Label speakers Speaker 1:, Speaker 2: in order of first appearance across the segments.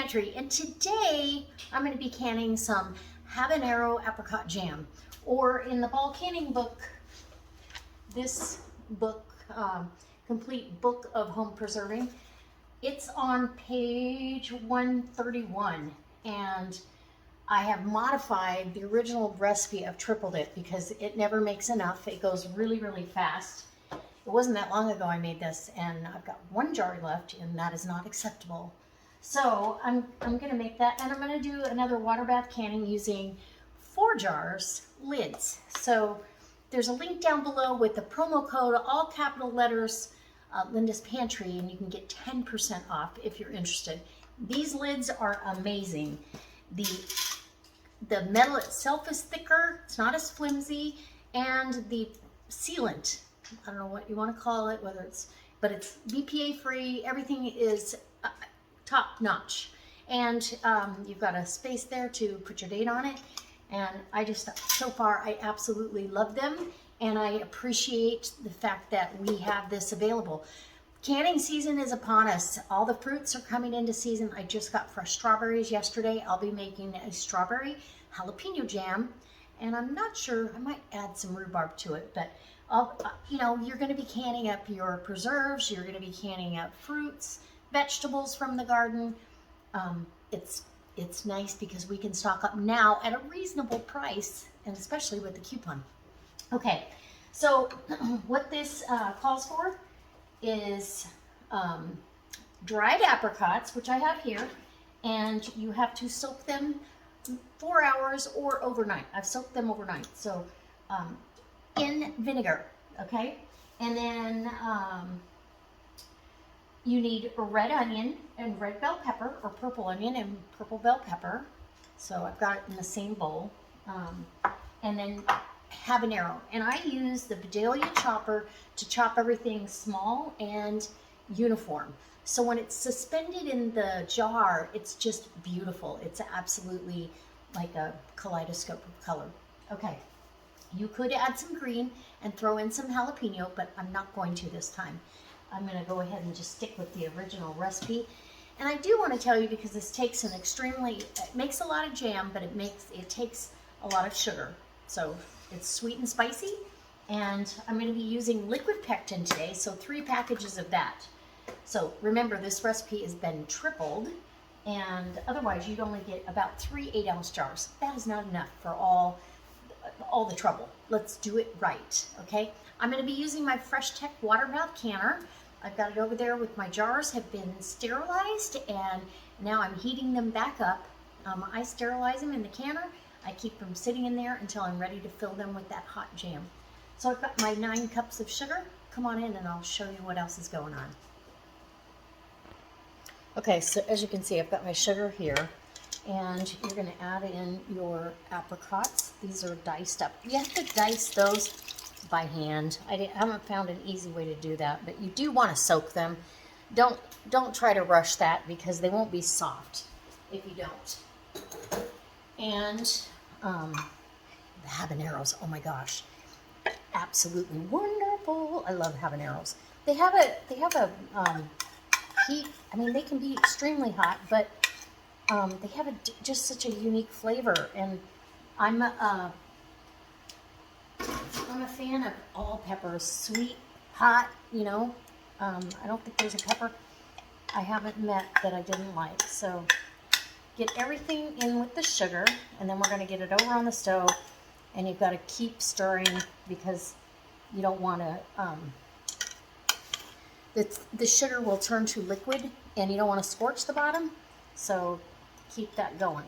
Speaker 1: Pantry, and today I'm going to be canning some Habanero Apricot jam, or in the ball canning book, this book, Complete Book of Home Preserving, it's on page 131, and I have modified the original recipe. I've tripled it because it never makes enough. It goes really, really fast. It wasn't that long ago I made this, and I've got one jar left, and that is not acceptable. So I'm going to make that, and I'm going to do another water bath canning using Forjars lids. So there's a link down below with the promo code, all capital letters, Linda's Pantry, and you can get 10% off if you're interested. These lids are amazing. The metal itself is thicker, it's not as flimsy, and the sealant, I don't know what you want to call it, but it's BPA free. Everything is top notch, and you've got a space there to put your date on it. And so far I absolutely love them, and I appreciate the fact that we have this available. Canning season is upon us. All the fruits are coming into season. I just got fresh strawberries yesterday. I'll be making a strawberry jalapeno jam, and I'm not sure, I might add some rhubarb to it, but you're going to be canning up your preserves, you're going to be canning up fruits, vegetables from the garden. It's nice because we can stock up now at a reasonable price, and especially with the coupon. Okay, so what this calls for is dried apricots, which I have here, and you have to soak them 4 hours or overnight. I've soaked them overnight, so in vinegar, okay? And then you need a red onion and red bell pepper, or purple onion and purple bell pepper. So I've got it in the same bowl. And then habanero. And I use the Vidalia chopper to chop everything small and uniform. So when it's suspended in the jar, it's just beautiful. It's absolutely like a kaleidoscope of color. Okay, you could add some green and throw in some jalapeno, but I'm not going to this time. I'm going to go ahead and just stick with the original recipe. And I do want to tell you, because this takes it makes a lot of jam, but it takes a lot of sugar. So it's sweet and spicy, and I'm going to be using liquid pectin today, so 3 packages of that. So remember, this recipe has been tripled, and otherwise you'd only get about 3 8-ounce jars. That is not enough for all the trouble. Let's do it right, okay? I'm going to be using my Fresh Tech water bath canner. I've got it over there with my jars have been sterilized, and now I'm heating them back up. I sterilize them in the canner. I keep them sitting in there until I'm ready to fill them with that hot jam. So I've got my 9 cups of sugar. Come on in and I'll show you what else is going on. Okay, so as you can see, I've got my sugar here, and you're going to add in your apricots. These are diced up. You have to dice those by hand. I haven't found an easy way to do that, but you do want to soak them. Don't try to rush that, because they won't be soft if you don't. And the habaneros, oh my gosh, absolutely wonderful. I love habaneros. They have a heat. I mean, they can be extremely hot, but they have just such a unique flavor. And I'm a fan of all peppers, sweet, hot. I don't think there's a pepper I haven't met that I didn't like. So get everything in with the sugar, and then we're going to get it over on the stove, and you've got to keep stirring, because you don't want to, the sugar will turn to liquid, and you don't want to scorch the bottom, so keep that going.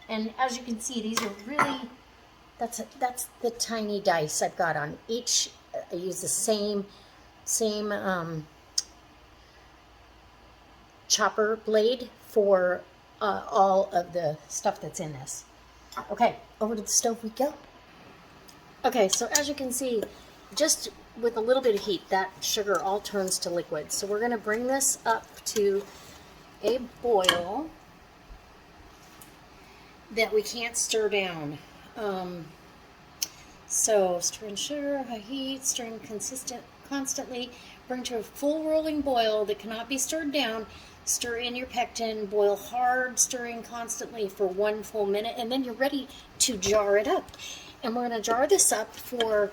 Speaker 1: And as you can see, these are really, that's the tiny dice I've got on each. I use the same chopper blade for all of the stuff that's in this. Okay, over to the stove we go. Okay, so as you can see, just with a little bit of heat, that sugar all turns to liquid. So we're going to bring this up to a boil that we can't stir down. So stir in sugar, high heat, stirring constantly, bring to a full rolling boil that cannot be stirred down. Stir in your pectin, boil hard, stirring constantly for 1 full minute, and then you're ready to jar it up. And we're going to jar this up for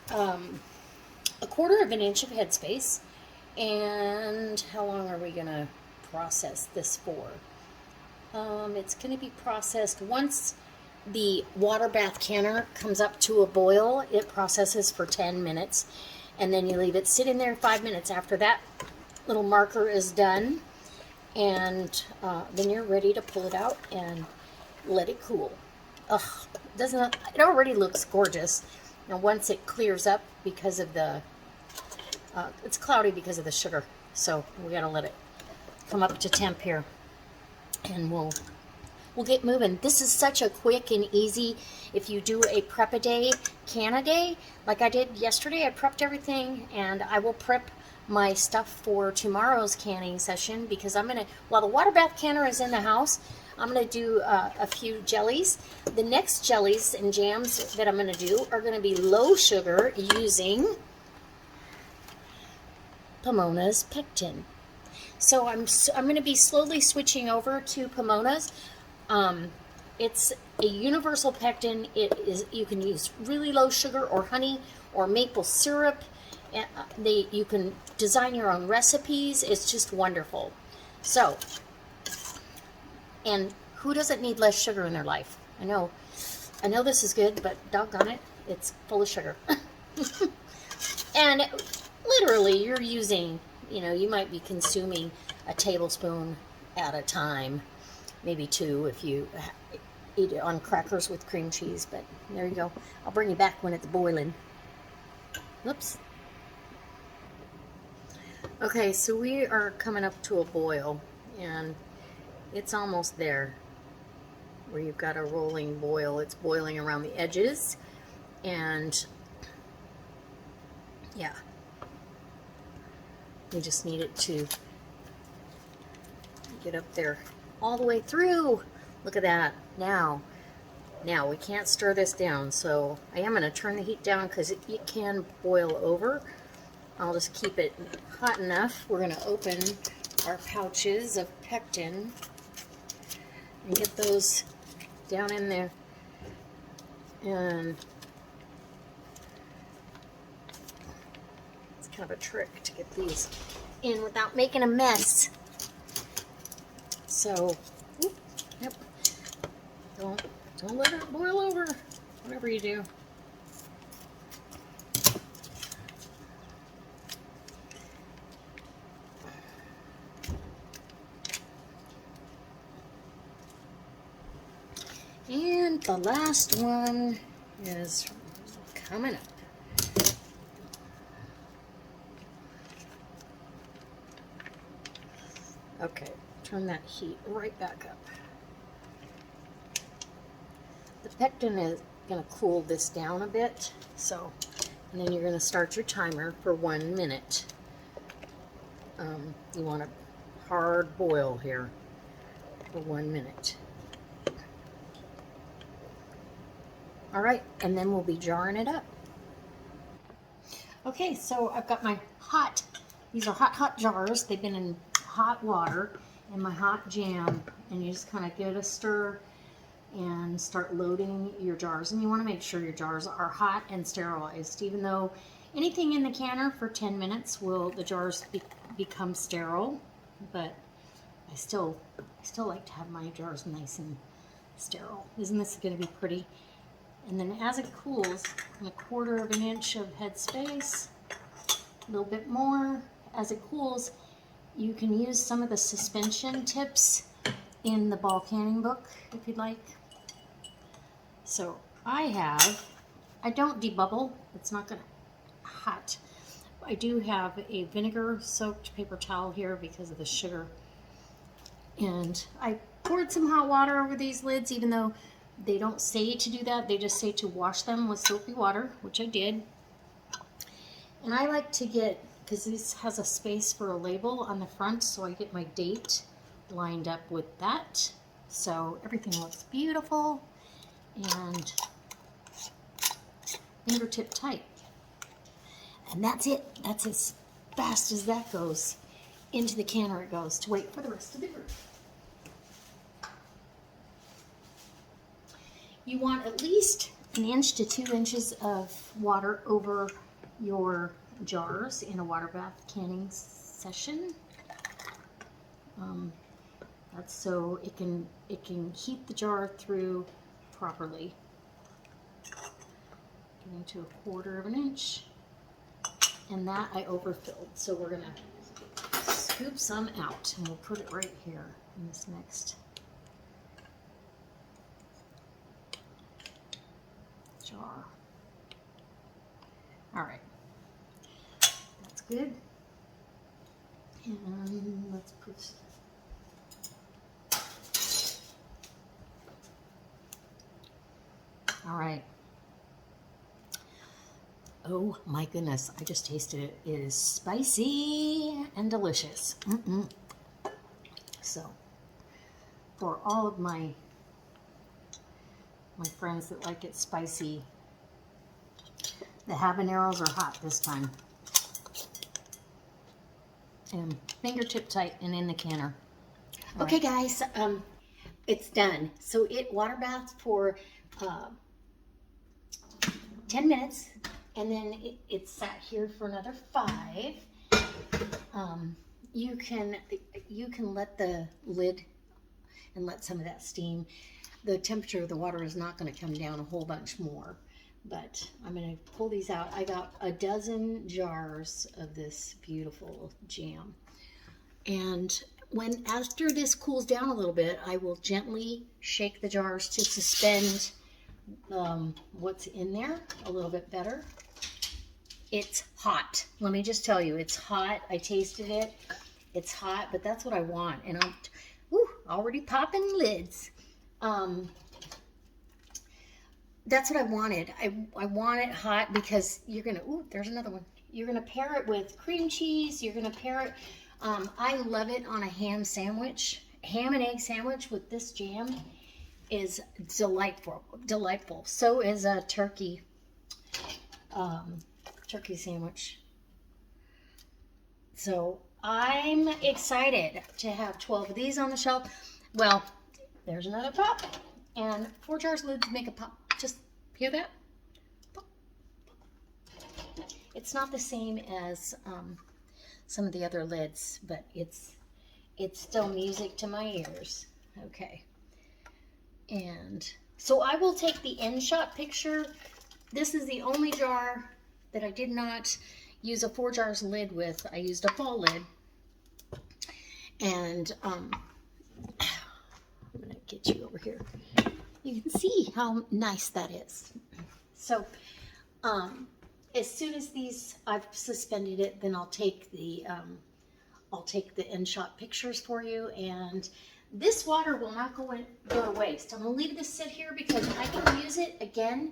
Speaker 1: 1/4 inch of headspace. And how long are we going to process this for? It's going to be processed once the water bath canner comes up to a boil. It processes for 10 minutes, and then you leave it sit in there 5 minutes. After that little marker is done, and then you're ready to pull it out and let it cool. Ugh, it already looks gorgeous. Now once it clears up because of the it's cloudy because of the sugar, so we gotta let it come up to temp here, and we'll get moving. This is such a quick and easy, if you do a prep a day, can a day, like I did yesterday. I prepped everything, and I will prep my stuff for tomorrow's canning session, because I'm gonna, while the water bath canner is in the house, I'm gonna do a few jellies. The next jellies and jams that I'm gonna do are gonna be low sugar using Pomonas Pectin. So I'm going to be slowly switching over to Pomonas. It's a universal pectin. You can use really low sugar or honey or maple syrup. You can design your own recipes. It's just wonderful. So, and who doesn't need less sugar in their life? I know this is good, but doggone it, it's full of sugar. And literally, you're using, you might be consuming a tablespoon at a time, maybe 2 if you eat it on crackers with cream cheese, but there you go. I'll bring you back when it's boiling. Whoops. Okay, so we are coming up to a boil, and it's almost there, where you've got a rolling boil. It's boiling around the edges, and yeah. We just need it to get up there all the way through. Look at that. Now we can't stir this down, so I am going to turn the heat down because it can boil over. I'll just keep it hot enough. We're going to open our pouches of pectin and get those down in there. And it's kind of a trick to get these in without making a mess. So, yep. Don't let it boil over, whatever you do. And the last one is coming up. Okay, turn that heat right back up. The pectin is going to cool this down a bit, so, and then you're going to start your timer for 1 minute. You want a hard boil here for 1 minute. All right, and then we'll be jarring it up. Okay, so I've got my these are hot jars. They've been in hot water and my hot jam, and you just kind of give it a stir and start loading your jars. And you want to make sure your jars are hot and sterilized. Even though anything in the canner for 10 minutes the jars become sterile, but I still like to have my jars nice and sterile. Isn't this going to be pretty? And then as it cools, 1/4 inch of headspace, a little bit more. As it cools, you can use some of the suspension tips in the ball canning book if you'd like. So I don't debubble, it's not gonna hot. I do have a vinegar soaked paper towel here because of the sugar. And I poured some hot water over these lids, even though they don't say to do that. They just say to wash them with soapy water, which I did. And I like to get, because this has a space for a label on the front, so I get my date lined up with that. So everything looks beautiful and fingertip tight. And that's it. That's as fast as that goes. into the canner it goes to wait for the rest of the group. You want at least 1 inch to 2 inches of water over your jars in a water bath canning session. That's so it can heat the jar through properly. Getting to 1/4 of an inch, and that I overfilled. So we're gonna scoop some out, and we'll put it right here in this next jar. All right, that's good. And let's put. All right. Oh my goodness, I just tasted it. It is spicy and delicious. So, for all of my friends that like it spicy, the habaneros are hot this time. And fingertip tight and in the canner. All okay, right. Guys, it's done. So it water bath for 10 minutes. And then it sat here for another 5. You can let the lid and let some of that steam. The temperature of the water is not going to come down a whole bunch more, but I'm going to pull these out. I got a dozen jars of this beautiful jam, and after this cools down a little bit, I will gently shake the jars to suspend what's in there a little bit better. It's hot. Let me just tell you, it's hot. I tasted it. It's hot, but that's what I want. And I'm already popping lids. That's what I wanted. I want it hot because you're gonna. There's another one. You're gonna pair it with cream cheese. You're gonna pair it. I love it on a ham sandwich. Ham and egg sandwich with this jam is delightful. Delightful. So is a turkey. Turkey sandwich. So I'm excited to have 12 of these on the shelf. Well, there's another pop, and Forjars lids make a pop. Just hear that? Pop. It's not the same as some of the other lids, but it's still music to my ears. Okay. And so I will take the end shot picture. This is the only jar that I did not use a Forjars lid with. I used a ball lid. And I'm gonna get you over here. You can see how nice that is. So as soon as these, I've suspended it, then I'll take the end shot pictures for you. And this water will not go to waste. I'm gonna leave this sit here because I can use it again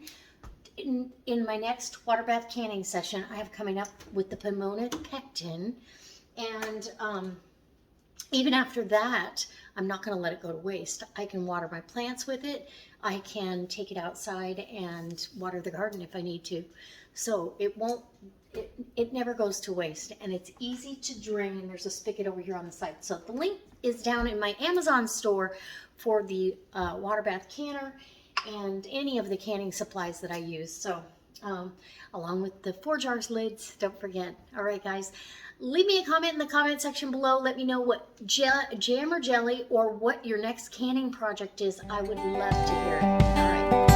Speaker 1: in my next water bath canning session I have coming up with the Pomonas Pectin. And even after that, I'm not going to let it go to waste. I can water my plants with it. I can take it outside and water the garden if I need to. So it never goes to waste, and it's easy to drain. There's a spigot over here on the side. So the link is down in my Amazon store for the water bath canner and any of the canning supplies that I use. So along with the Forjars lids, don't forget. All right, guys, leave me a comment in the comment section below. Let me know what jam or jelly or what your next canning project is. I would love to hear it. All right.